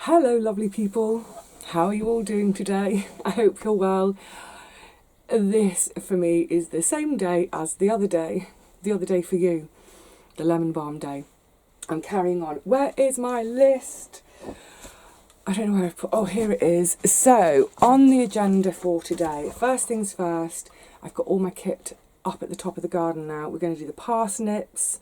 Hello lovely people, how are you all doing today? I hope you're well. This for me is the same day as the other day for you, the lemon balm day. I'm carrying on. Where is my list? I don't know where I've put, oh here it is. So on the agenda for today, first things first, I've got all my kit up at the top of the garden now. We're going to do the parsnips.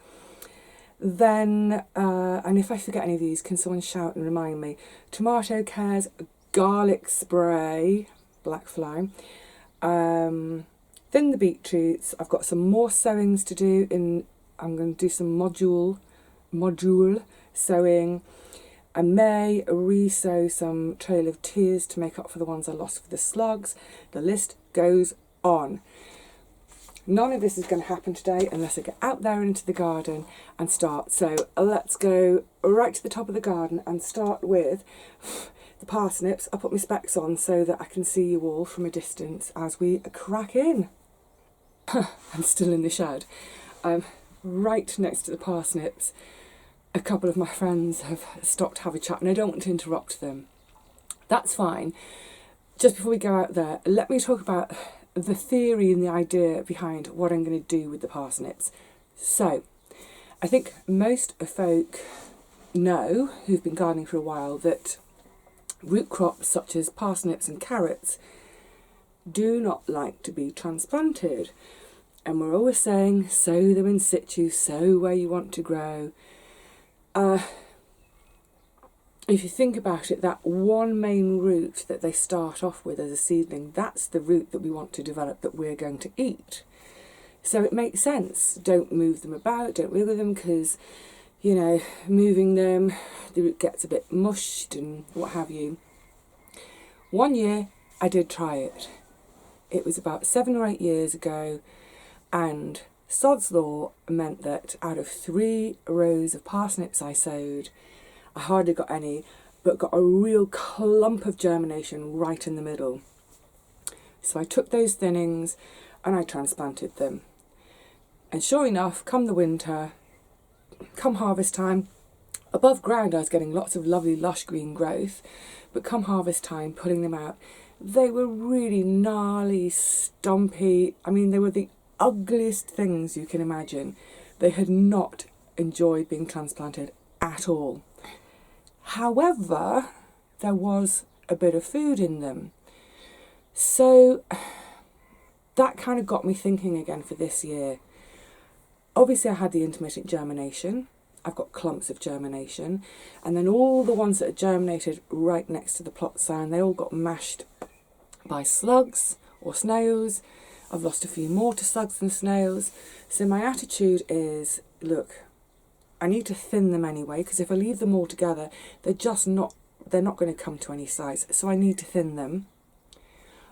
Then, and if I forget any of these, can someone shout and remind me? Tomato cares, garlic spray, black fly, thin the beetroots. I've got some more sowings to do. I'm going to do some module sowing. I may re-sow some Trail of Tears to make up for the ones I lost for the slugs. The list goes on. None of this is going to happen today unless I get out there into the garden and start. So let's go right to the top of the garden and start with the parsnips. I'll put my specs on so that I can see you all from a distance as we crack in. I'm still in the shed. I'm right next to the parsnips. A couple of my friends have stopped to have a chat and I don't want to interrupt them. That's fine. Just before we go out there, let me talk about the theory and the idea behind what I'm going to do with the parsnips. So, I think most folk know, who've been gardening for a while, that root crops such as parsnips and carrots do not like to be transplanted. And we're always saying, sow them in situ, sow where you want to grow. If you think about it, that one main root that they start off with as a seedling, that's the root that we want to develop that we're going to eat. So it makes sense. Don't move them about, don't wiggle them, because, you know, moving them, the root gets a bit mushed and what have you. One year I did try it. It was about 7 or 8 years ago, and sod's law meant that out of 3 rows of parsnips I sowed, I hardly got any, but got a real clump of germination right in the middle. So I took those thinnings and I transplanted them. And sure enough, come the winter, come harvest time, above ground I was getting lots of lovely lush green growth, but come harvest time, pulling them out, they were really gnarly, stumpy. I mean, they were the ugliest things you can imagine. They had not enjoyed being transplanted at all. However, there was a bit of food in them. So that kind of got me thinking again for this year. Obviously I had the intermittent germination. I've got clumps of germination. And then all the ones that had germinated right next to the plot sign, they all got mashed by slugs or snails. I've lost a few more to slugs than snails. So my attitude is, look, I need to thin them anyway, because if I leave them all together, they're not going to come to any size. So I need to thin them.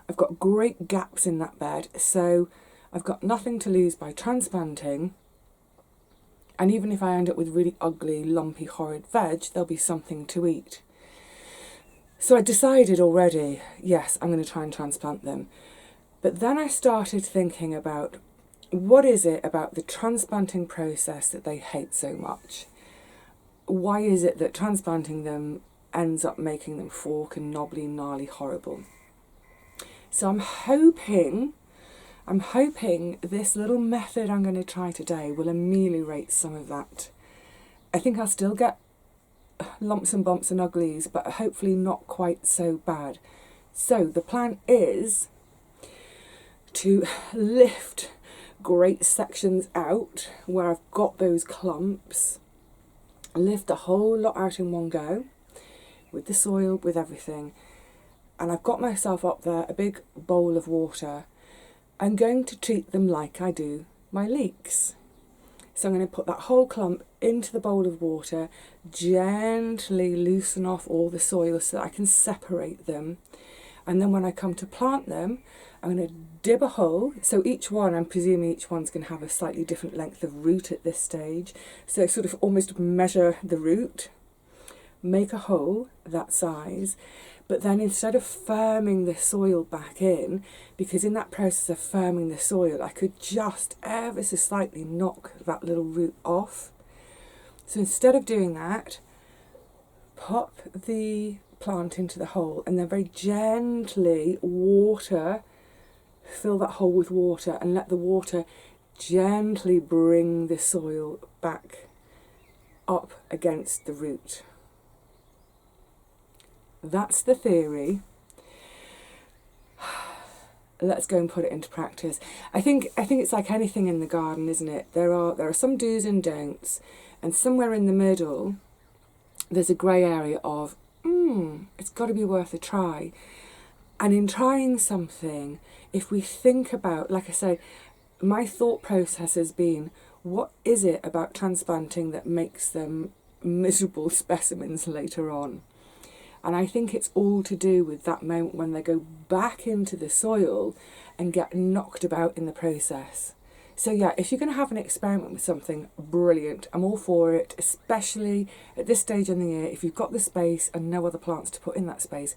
I've got great gaps in that bed, so I've got nothing to lose by transplanting. And even if I end up with really ugly, lumpy, horrid veg, there'll be something to eat. So I decided already, yes, I'm going to try and transplant them. But then I started thinking about, what is it about the transplanting process that they hate so much? Why is it that transplanting them ends up making them fork and knobbly, gnarly, horrible? So I'm hoping this little method I'm going to try today will ameliorate some of that. I think I'll still get lumps and bumps and uglies, but hopefully not quite so bad. So the plan is to lift great sections out where I've got those clumps, lift the whole lot out in one go with the soil, with everything, and I've got myself up there a big bowl of water. I'm going to treat them like I do my leeks. So I'm going to put that whole clump into the bowl of water, gently loosen off all the soil so that I can separate them. And then when I come to plant them, I'm going to dib a hole. So each one, I'm presuming each one's going to have a slightly different length of root at this stage. So sort of almost measure the root, make a hole that size. But then instead of firming the soil back in, because in that process of firming the soil, I could just ever so slightly knock that little root off. So instead of doing that, pop the plant into the hole and then very gently fill that hole with water and let the water gently bring the soil back up against the root. That's the theory. Let's go and put it into practice. I think it's like anything in the garden, isn't it? There are some do's and don'ts, and somewhere in the middle there's a grey area of it's got to be worth a try. And in trying something, if we think about, like I say, my thought process has been, what is it about transplanting that makes them miserable specimens later on? And I think it's all to do with that moment when they go back into the soil and get knocked about in the process. So yeah, if you're going to have an experiment with something, brilliant. I'm all for it, especially at this stage in the year. If you've got the space and no other plants to put in that space,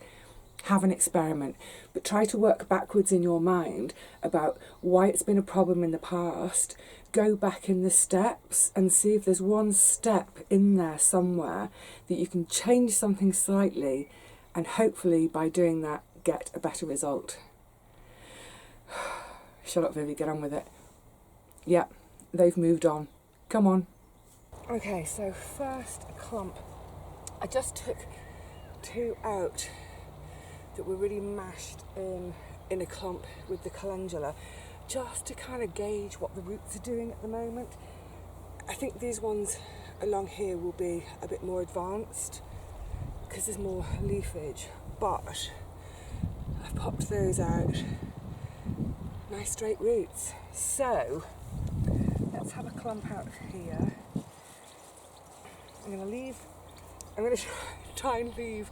have an experiment. But try to work backwards in your mind about why it's been a problem in the past. Go back in the steps and see if there's one step in there somewhere that you can change something slightly, and hopefully by doing that get a better result. Shut up, Vivi, get on with it. Yeah, they've moved on. Come on. Okay, so first clump. I just took 2 out that were really mashed in a clump with the calendula, just to kind of gauge what the roots are doing at the moment. I think these ones along here will be a bit more advanced because there's more leafage, but I've popped those out. Nice straight roots. So let's have a clump out here. I'm going to try and leave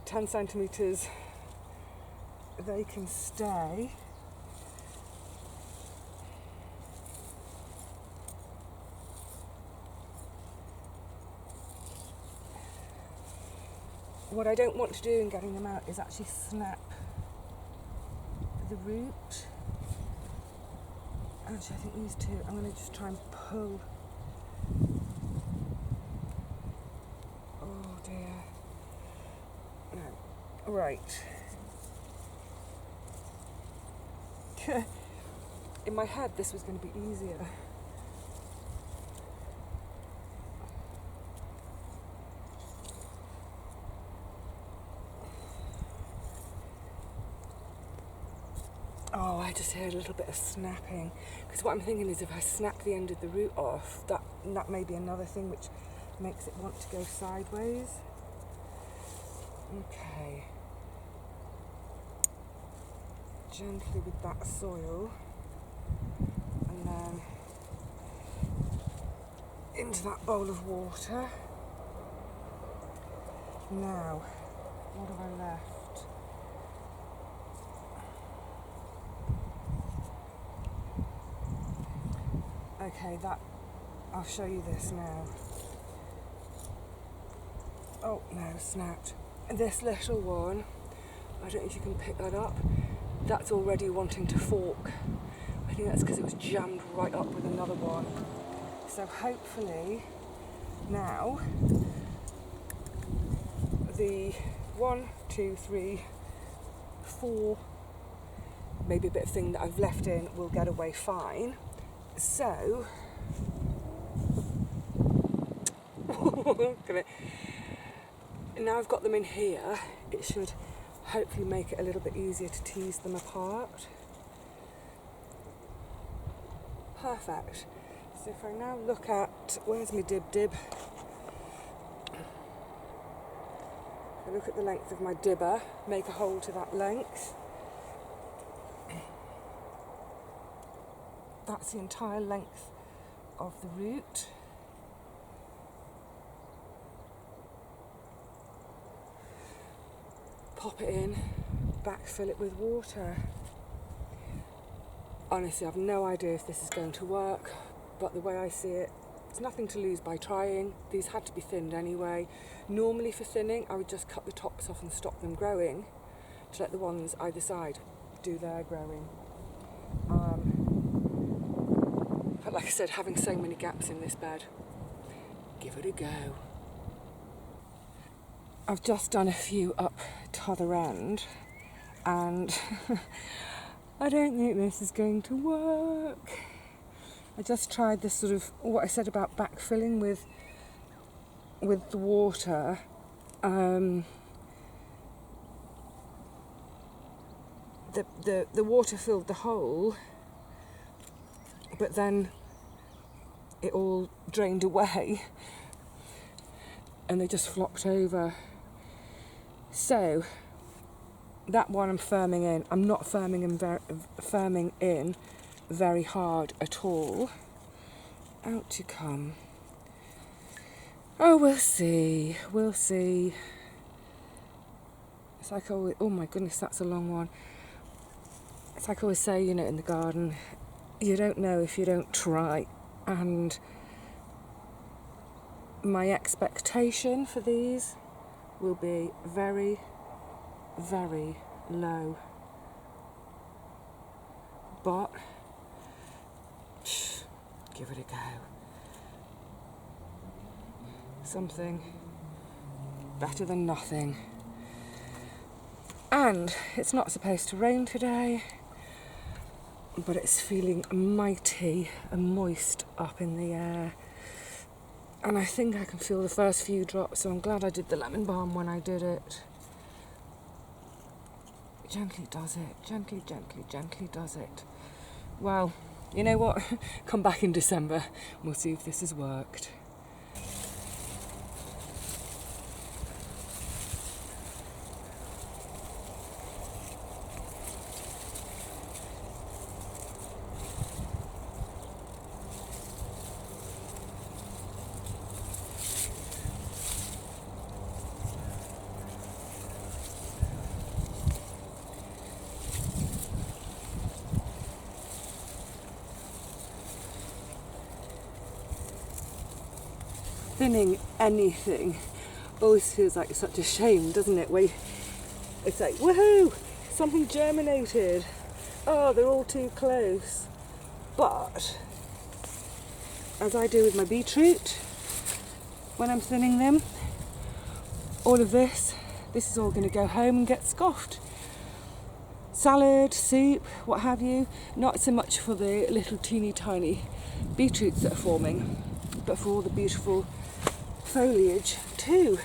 10 centimetres. They can stay. What I don't want to do in getting them out is actually snap the root. Actually, I think these two, I'm going to just try and pull. Oh dear. No. Right. In my head, this was going to be easier. Oh, I just heard a little bit of snapping. Because what I'm thinking is if I snap the end of the root off, that may be another thing which makes it want to go sideways. Okay. Gently with that soil. And then into that bowl of water. Now, what have I left? Okay, I'll show you this now. Oh no, snapped. And this little one, I don't know if you can pick that up, that's already wanting to fork. I think that's because it was jammed right up with another one. So hopefully now the 1, 2, 3, 4, maybe a bit of thing that I've left in will get away fine. So, now I've got them in here, it should hopefully make it a little bit easier to tease them apart. Perfect. So if I now look at, where's my dib? I look at the length of my dibber, make a hole to that length. That's the entire length of the root. Pop it in, backfill it with water. Honestly, I've no idea if this is going to work, but the way I see it, there's nothing to lose by trying. These had to be thinned anyway. Normally for thinning, I would just cut the tops off and stop them growing to let the ones either side do their growing. But like I said, having so many gaps in this bed, give it a go. I've just done a few up to other end, and I don't think this is going to work. I just tried this sort of, what I said about backfilling with the water. The water filled the hole, but then it all drained away and they just flopped over. So that one I'm firming in. I'm not firming in very hard at all. Out you come. Oh, we'll see. We'll see. It's like, oh my goodness, that's a long one. It's like I always say, you know, in the garden, you don't know if you don't try. And my expectation for these will be very, very low. But give it a go. Something better than nothing. And it's not supposed to rain today, but it's feeling mighty and moist up in the air. And I think I can feel the first few drops, so I'm glad I did the lemon balm when I did it. Gently does it, gently, gently, gently does it. Well, you know what? Come back in December, we'll see if this has worked. Thinning anything always feels like such a shame, doesn't it? Where it's like, woohoo, something germinated. Oh, they're all too close. But as I do with my beetroot, when I'm thinning them, all of this is all going to go home and get scoffed. Salad, soup, what have you. Not so much for the little teeny tiny beetroots that are forming, but for all the beautiful foliage too.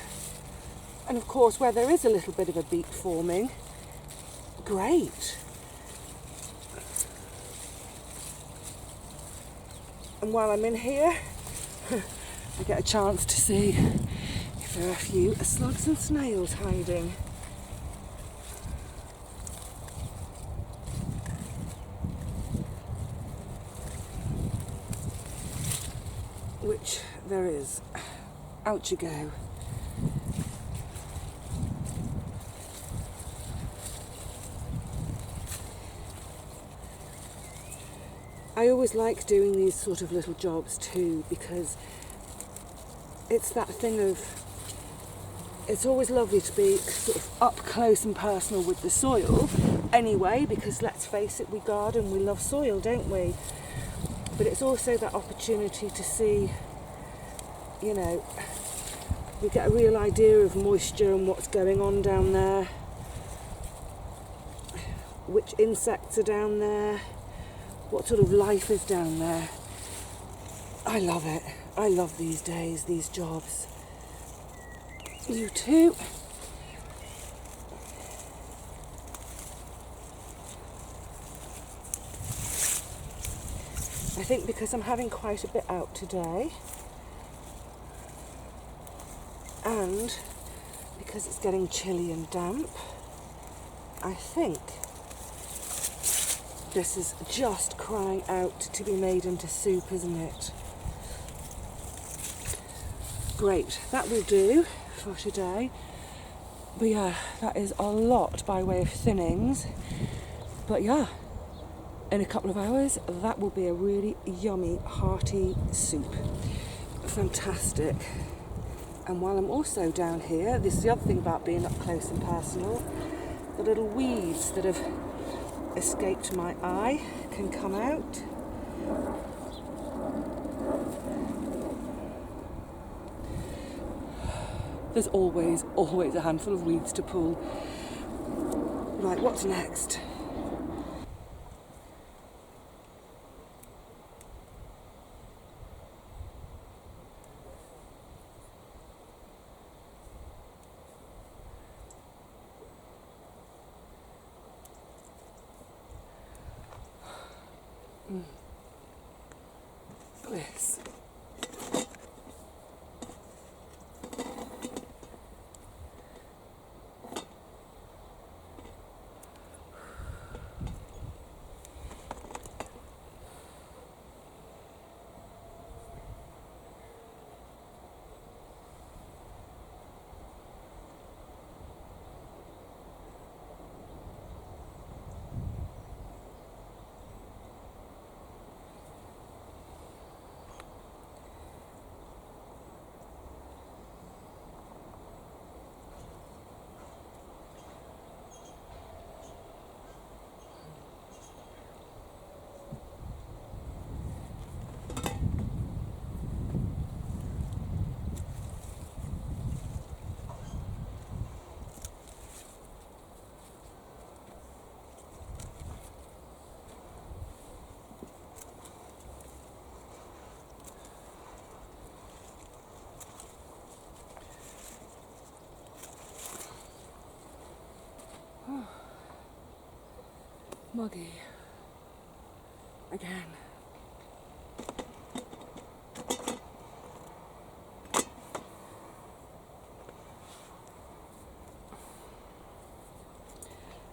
And of course, where there is a little bit of a beet forming, great. And while I'm in here, I get a chance to see if there are a few slugs and snails hiding. Which there is. Out you go. I always like doing these sort of little jobs too, because it's that thing of, it's always lovely to be sort of up close and personal with the soil anyway, because let's face it, we garden, we love soil, don't we? But it's also that opportunity to see, you know, we get a real idea of moisture and what's going on down there, which insects are down there, what sort of life is down there. I love it. I love these days, these jobs. You too. I think because I'm having quite a bit out today, and because it's getting chilly and damp, I think this is just crying out to be made into soup, isn't it? Great, that will do for today. But yeah, that is a lot by way of thinnings. But yeah, in a couple of hours, that will be a really yummy, hearty soup. Fantastic. And while I'm also down here, this is the other thing about being up close and personal, the little weeds that have escaped my eye can come out. There's always a handful of weeds to pull. Right, what's next? Bliss. Muggy. Again.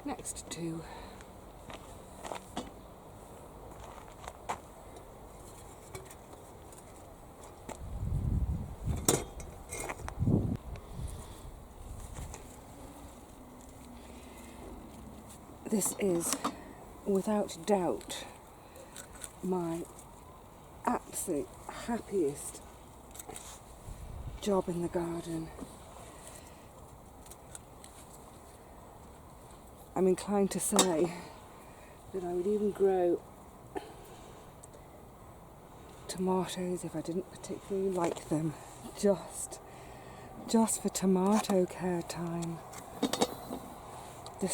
Next to this is without doubt my absolute happiest job in the garden. I'm inclined to say that I would even grow tomatoes if I didn't particularly like them, just for tomato care time. The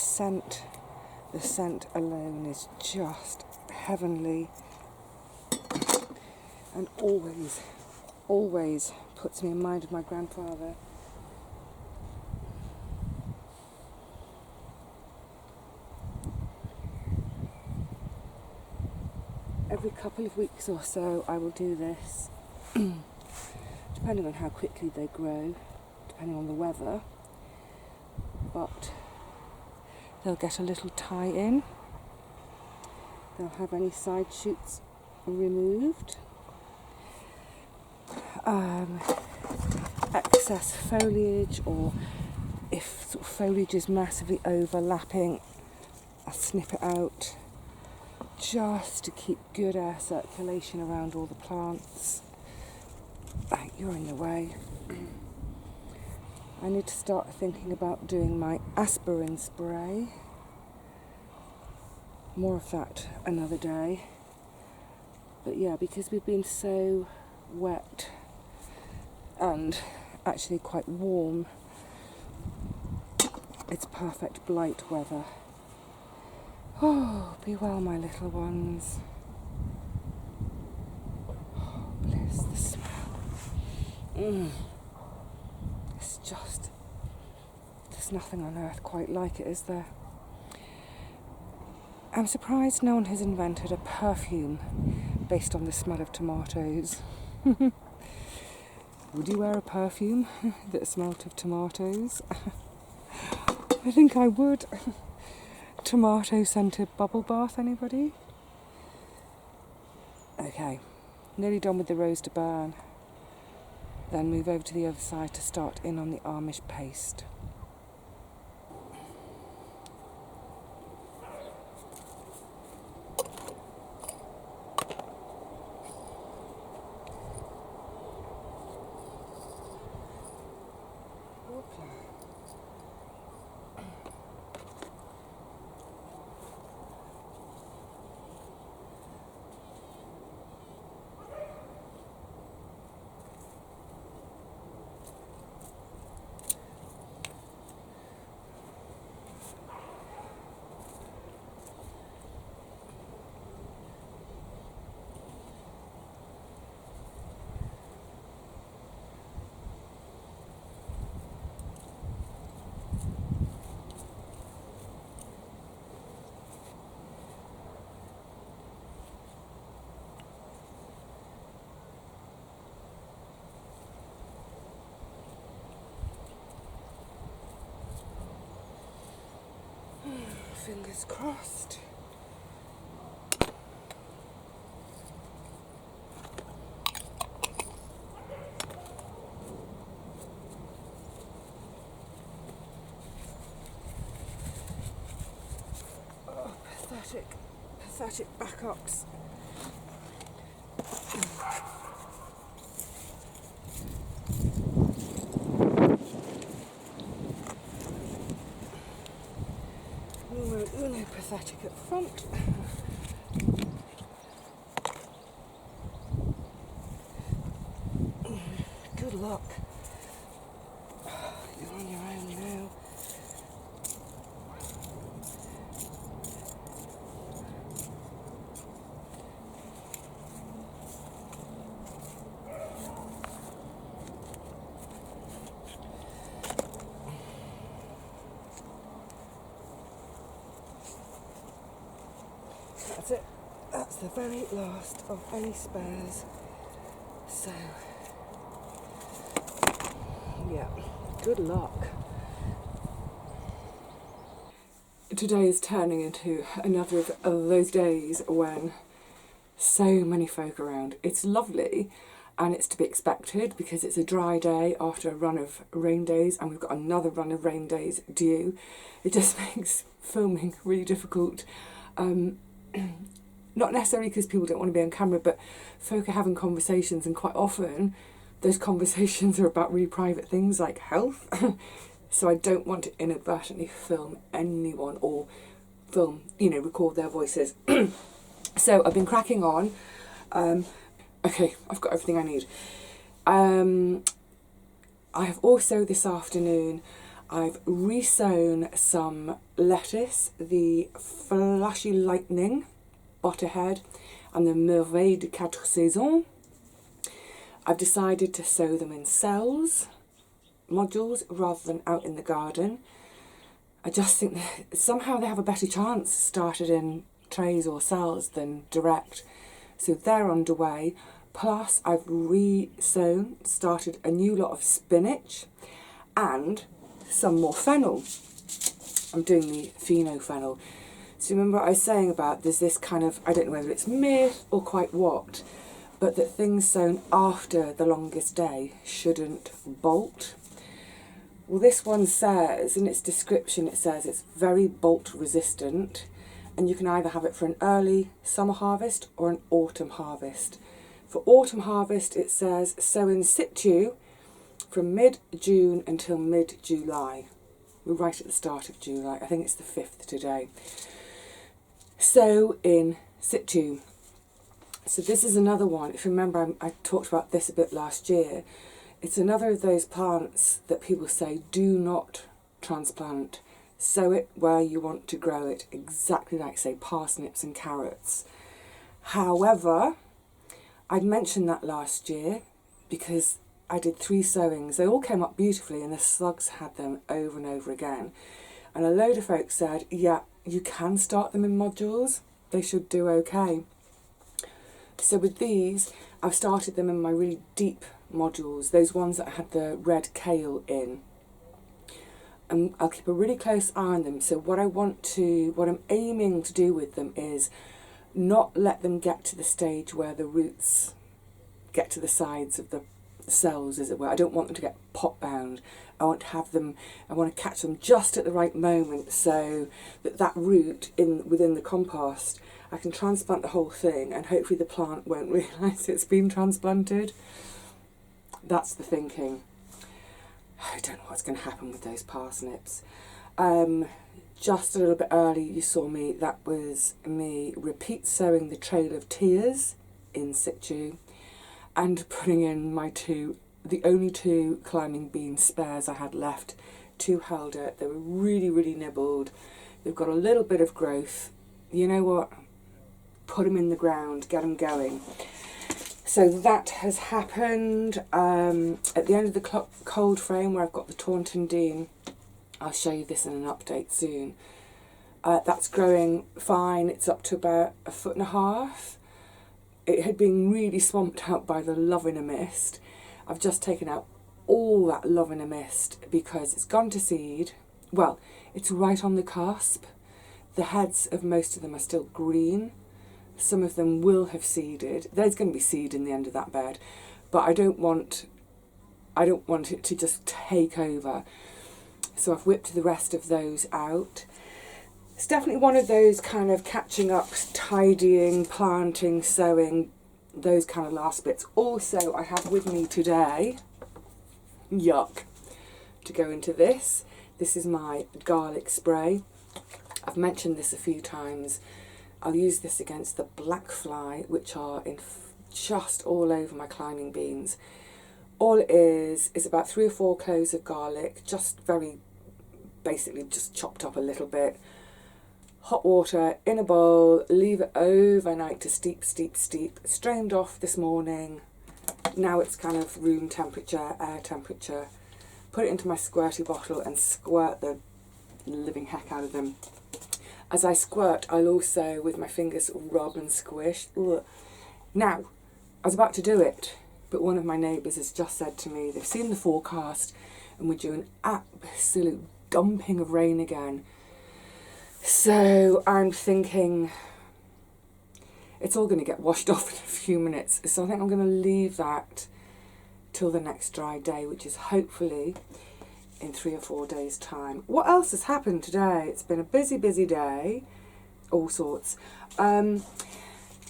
scent alone is just heavenly, and always puts me in mind of my grandfather. Every couple of weeks or so I will do this, depending on how quickly they grow, depending on the weather, but they'll get a little tie in, they'll have any side shoots removed, excess foliage, or if sort of foliage is massively overlapping, I'll snip it out, just to keep good air circulation around all the plants. You're in the way. I need to start thinking about doing my aspirin spray. More of that another day. But yeah, because we've been so wet and actually quite warm, it's perfect blight weather. Oh, be well, my little ones. Oh, bliss, the smell. It's just, there's nothing on earth quite like it, is there? I'm surprised no one has invented a perfume based on the smell of tomatoes. Would you wear a perfume that smelled of tomatoes? I think I would. Tomato scented bubble bath, anybody? Okay, nearly done with the rose to burn. Then move over to the other side to start in on the Amish paste. Fingers crossed. Oh, pathetic backups. Uno pathetic at front. Good luck. You're on your own now. That's it. That's the very last of any spares. So, yeah, good luck. Today is turning into another of those days when so many folk around. It's lovely and it's to be expected because it's a dry day after a run of rain days, and we've got another run of rain days due. It just makes filming really difficult. Not necessarily because people don't want to be on camera, but folk are having conversations, and quite often those conversations are about really private things like health. So I don't want to inadvertently film anyone or record their voices. So I've been cracking on. Okay, I've got everything I need. I have also this afternoon, I've resown some lettuce, the Flashy Lightning, Butterhead, and the Merveille de Quatre Saisons. I've decided to sow them in cells, modules, rather than out in the garden. I just think that somehow they have a better chance started in trays or cells than direct. So they're underway. Plus I've resown, started a new lot of spinach and some more fennel. I'm doing the pheno fennel. So remember I was saying about there's this kind of, I don't know whether it's myth or quite what, but that things sown after the longest day shouldn't bolt. Well, this one says, in its description, it says it's very bolt resistant, and you can either have it for an early summer harvest or an autumn harvest. For autumn harvest, it says sow in situ from mid-June until mid-July. We're right at the start of July. I think it's the 5th today. Sow in situ. So this is another one. If you remember, I talked about this a bit last year. It's another of those plants that people say do not transplant. Sow it where you want to grow it, exactly like, say, parsnips and carrots. However, I'd mentioned that last year because I did 3 sowings. They all came up beautifully and the slugs had them over and over again. And a load of folks said, yeah, you can start them in modules. They should do okay. So with these, I've started them in my really deep modules, those ones that had the red kale in. And I'll keep a really close eye on them. So what I'm aiming to do with them is not let them get to the stage where the roots get to the sides of the cells, as it were. I don't want them to get pot bound. I want to catch them just at the right moment so that root within the compost, I can transplant the whole thing and hopefully the plant won't realise it's been transplanted. That's the thinking. I don't know what's going to happen with those parsnips. Just a little bit early you saw me, that was me repeat sowing the Trail of Tears in situ and putting in the only 2 climbing bean spares I had left. 2 held it. They were really, really nibbled. They've got a little bit of growth. You know what? Put them in the ground, get them going. So that has happened. At the end of the cold frame where I've got the Taunton Dean, I'll show you this in an update soon. That's growing fine. It's up to about 1.5 feet. It had been really swamped out by the Loving a Mist. I've just taken out all that Loving a Mist because it's gone to seed. Well, it's right on the cusp. The heads of most of them are still green. Some of them will have seeded. There's going to be seed in the end of that bed, but I don't want it to just take over. So I've whipped the rest of those out. It's definitely one of those kind of catching up, tidying, planting, sowing, those kind of last bits. Also, I have with me today, yuck, to go into this. This is my garlic spray. I've mentioned this a few times. I'll use this against the black fly, which are just all over my climbing beans. All it is about 3 or 4 cloves of garlic, just very basically just chopped up a little bit. Hot water in a bowl, leave it overnight to steep, strained off this morning. Now it's kind of room temperature, air temperature. Put it into my squirty bottle and squirt the living heck out of them. As I squirt, I'll also, with my fingers, rub and squish. Ugh. Now, I was about to do it, but one of my neighbours has just said to me, they've seen the forecast and we're due an absolute dumping of rain again. So I'm thinking it's all going to get washed off in a few minutes. So I think I'm going to leave that till the next dry day, which is hopefully in 3 or 4 days' time. What else has happened today? It's been a busy day, all sorts. And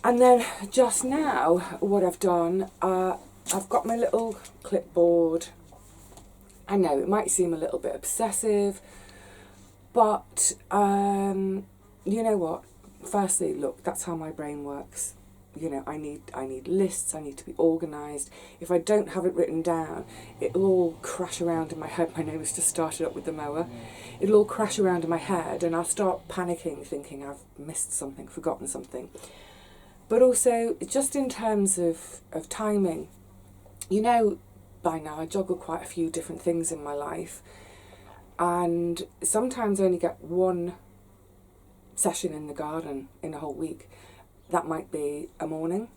then just now, what I've done, I've got my little clipboard. I know it might seem a little bit obsessive, but you know what? Firstly, look, that's how my brain works. You know, I need lists, I need to be organised. If I don't have it written down, it'll all crash around in my head. My neighbour's just started up with the mower. It'll all crash around in my head and I'll start panicking, thinking I've missed something, forgotten something. But also, just in terms of timing, you know, by now I juggle quite a few different things in my life, and sometimes I only get one session in the garden in a whole week. That might be a morning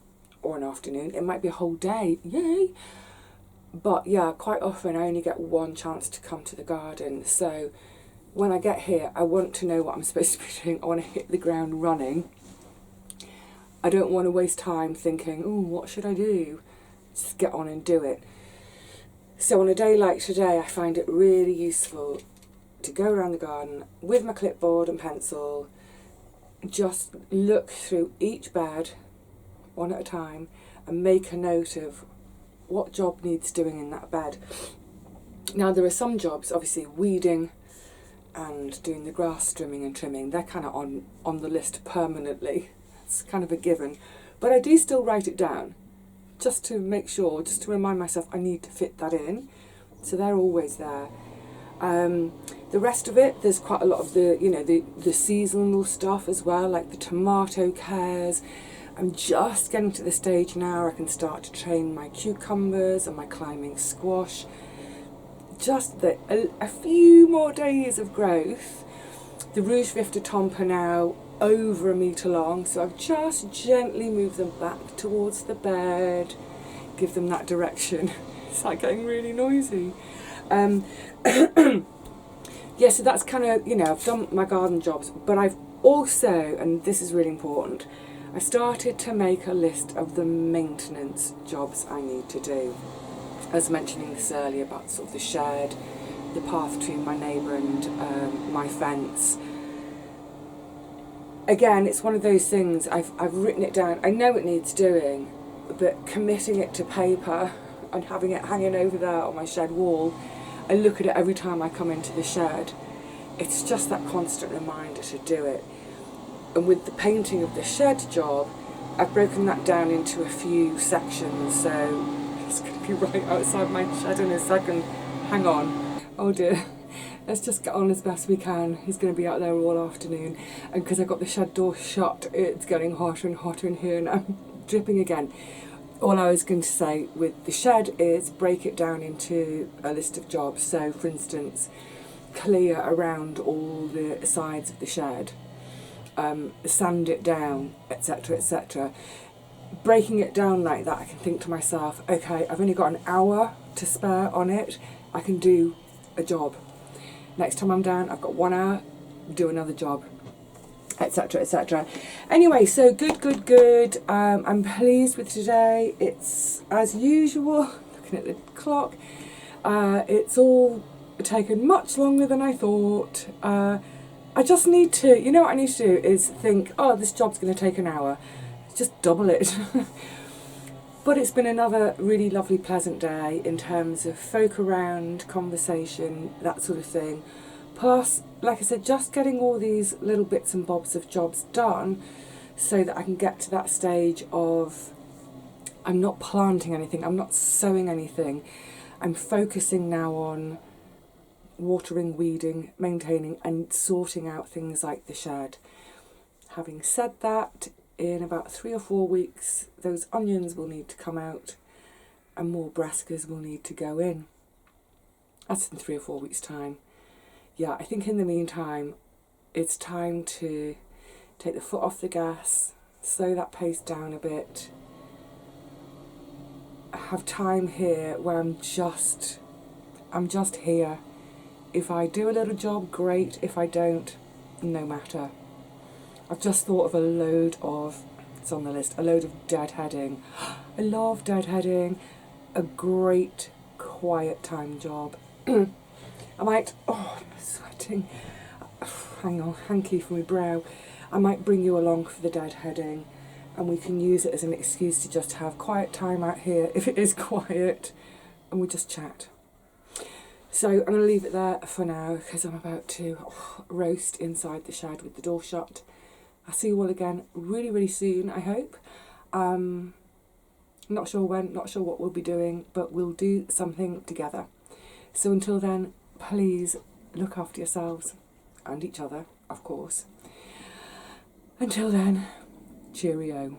or an afternoon. It might be a whole day. Yay! But yeah, quite often I only get one chance to come to the garden. So when I get here, I want to know what I'm supposed to be doing. I want to hit the ground running. I don't want to waste time thinking, oh, what should I do? Just get on and do it. So on a day like today, I find it really useful to go around the garden with my clipboard and pencil, just look through each bed one at a time and make a note of what job needs doing in that bed. Now there are some jobs, obviously weeding and doing the grass trimming and trimming, they're kind of on the list permanently. It's kind of a given. But I do still write it down just to make sure, just to remind myself I need to fit that in. So they're always there. The rest of it, there's quite a lot of the seasonal stuff as well, like the tomato cares. I'm just getting to the stage now I can start to train my cucumbers and my climbing squash. Just a few more days of growth. The Rouge Vif de Tompe are now over 1 metre long, so I've just gently moved them back towards the bed, give them that direction. It's like getting really noisy. Yeah, so that's kind of, I've done my garden jobs, but I've also, and this is really important, I started to make a list of the maintenance jobs I need to do. I was mentioning this earlier about sort of the shed, the path between my neighbour and my fence. Again, it's one of those things, I've written it down, I know it needs doing, but committing it to paper and having it hanging over there on my shed wall, I look at it every time I come into the shed. It's just that constant reminder to do it. And with the painting of the shed job, I've broken that down into a few sections, so it's going to be right outside my shed in a second. Hang on. Oh dear. Let's just get on as best we can. He's going to be out there all afternoon. And because I've got the shed door shut, it's getting hotter and hotter in here and I'm dripping again. All I was going to say with the shed is break it down into a list of jobs. So, for instance, clear around all the sides of the shed, sand it down, etc., etc. Breaking it down like that, I can think to myself, okay, I've only got an hour to spare on it. I can do a job. Next time I'm down, I've got 1 hour, do another job. etc, etc. Anyway, so good. I'm pleased with today. It's as usual, looking at the clock, it's all taken much longer than I thought. I just need to, you know what I need to do is think, oh, this job's going to take an hour, just double it. But it's been another really lovely, pleasant day in terms of folk around, conversation, that sort of thing. Plus, like I said, just getting all these little bits and bobs of jobs done so that I can get to that stage of I'm not planting anything, I'm not sowing anything. I'm focusing now on watering, weeding, maintaining and sorting out things like the shed. Having said that, in about 3 or 4 weeks, those onions will need to come out and more brassicas will need to go in. That's in 3 or 4 weeks' time. Yeah, I think in the meantime, it's time to take the foot off the gas, slow that pace down a bit, have time here where I'm just here. If I do a little job, great. If I don't, no matter. I've just thought of a load of, it's on the list, a load of deadheading. I love deadheading. A great quiet time job. I might, oh, I'm sweating. Hang on, hanky for my brow. I might bring you along for the deadheading and we can use it as an excuse to just have quiet time out here if it is quiet and we just chat. So I'm going to leave it there for now because I'm about to roast inside the shed with the door shut. I'll see you all again really, really soon, I hope. Not sure when, not sure what we'll be doing, but we'll do something together. So until then, please look after yourselves and each other, of course. Until then, cheerio.